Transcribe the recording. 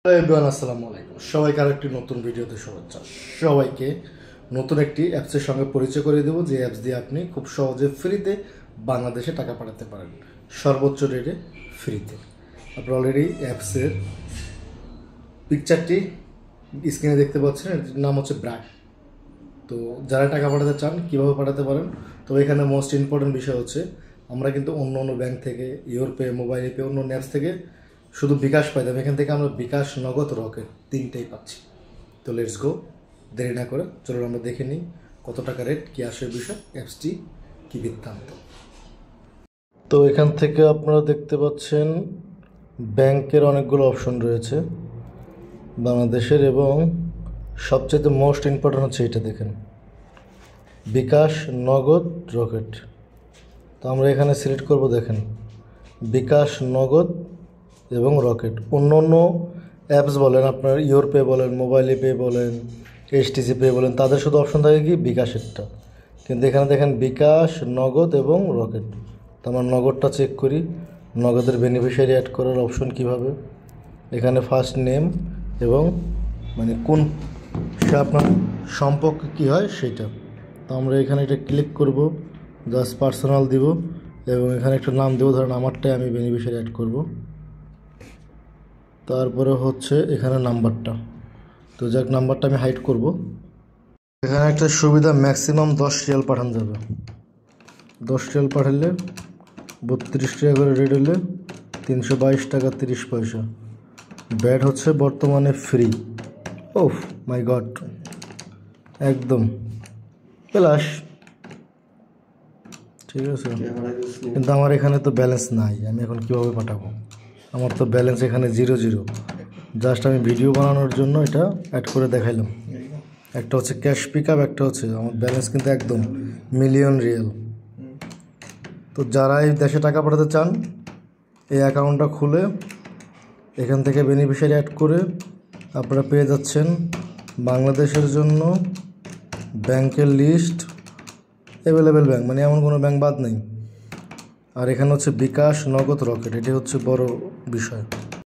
Everyone আসসালামু আলাইকুম। সবাইকে আরেকটি নতুন ভিডিওতে শুভেচ্ছা। সবাইকে নতুন একটি অ্যাপসের সঙ্গে পরিচয় করে দেবো, যে অ্যাপস দিয়ে আপনি খুব সহজে ফ্রিতে বাংলাদেশে টাকা পাঠাতে পারেন, সর্বোচ্চ রেটে ফ্রিতে। আপনি অলরেডি অ্যাপসের পিকচারটি স্ক্রিনে দেখতে পাচ্ছেন, এর নাম হচ্ছে ব্র্যাক। তো যারা টাকা পাঠাতে চান কীভাবে পাঠাতে পারেন, তো এখানে মোস্ট ইম্পর্টেন্ট বিষয় হচ্ছে আমরা কিন্তু অন্য অন্য ব্যাংক থেকে, ইউরোপে, মোবাইল পে, অন্য অ্যাপস থেকে শুধু বিকাশ পাইতাম, এখান থেকে আমরা বিকাশ, নগদ, রকেট তিনটেই পাচ্ছি। তো লেটস গো, দেরি না করে চলুন আমরা দেখে নিই কত টাকা রেট, কী আসে বিষয়, অ্যাপসটি কী বৃত্তান্ত। তো এখান থেকে আপনারা দেখতে পাচ্ছেন ব্যাংকের অনেকগুলো অপশন রয়েছে বাংলাদেশের, এবং সবচেয়ে মোস্ট ইম্পর্টেন্ট হচ্ছে এটা দেখেন, বিকাশ, নগদ, রকেট। তো আমরা এখানে সিলেক্ট করব, দেখেন বিকাশ, নগদ এবং রকেট। অন্য অন্য অ্যাপস বলেন, আপনার ইউরপে বলেন, মোবাইল পে বলেন, এইচটিসি পে বলেন, তাদের শুধু অপশন থাকে কি বিকাশেরটা, কিন্তু এখানে দেখেন বিকাশ, নগদ এবং রকেট। তো আমরা নগদটা চেক করি, নগদের বেনিফিশিয়ারি অ্যাড করার অপশন কিভাবে, এখানে ফার্স্ট নেম এবং মানে কোন সে আপনার সম্পর্ক কী হয় সেটা। তো আমরা এখানে এটা ক্লিক করব, জাস্ট পার্সোনাল দিব এবং এখানে একটা নাম দেবো, ধরেন আমারটাই আমি বেনিফিশিয়ারি অ্যাড করব। তারপরে হচ্ছে এখানে নাম্বারটা, তো যাক নাম্বারটা আমি হাইড করব। এখানে একটা সুবিধা, ম্যাক্সিমাম 10 রিয়াল পাঠানো যাবে। 10 রিয়াল পাঠালে 32 টাকা করে রেট, হলে 322 টাকা 30 পয়সা। ব্যাট হচ্ছে বর্তমানে ফ্রি। ওফ মাই গড, একদম প্লাস, ঠিক আছে। কিন্তু আমার এখানে তো ব্যালেন্স নাই, আমি এখন কীভাবে পাঠাবো? আমার তো ব্যালেন্স এখানে 0 জাস্ট আমি ভিডিও বানানোর জন্য এটা অ্যাড করে দেখাইলাম। একটা হচ্ছে ক্যাশ পিক আপ, একটা হচ্ছে আমার ব্যালেন্স কিন্তু একদম মিলিয়ন রিয়াল। তো যারা এই দেশে টাকা পাঠাতে চান, এই অ্যাকাউন্টটা খুলে এখান থেকে বেনিফিশিয়ারি অ্যাড করে আপনারা পেয়ে যাচ্ছেন বাংলাদেশের জন্য ব্যাংকের লিস্ট, অ্যাভেলেবেল ব্যাংক, মানে এমন কোনো ব্যাংক বাদ নেই। আর এখানে হচ্ছে বিকাশ, নগদ, রকেট, এটি হচ্ছে বড় বিষয়।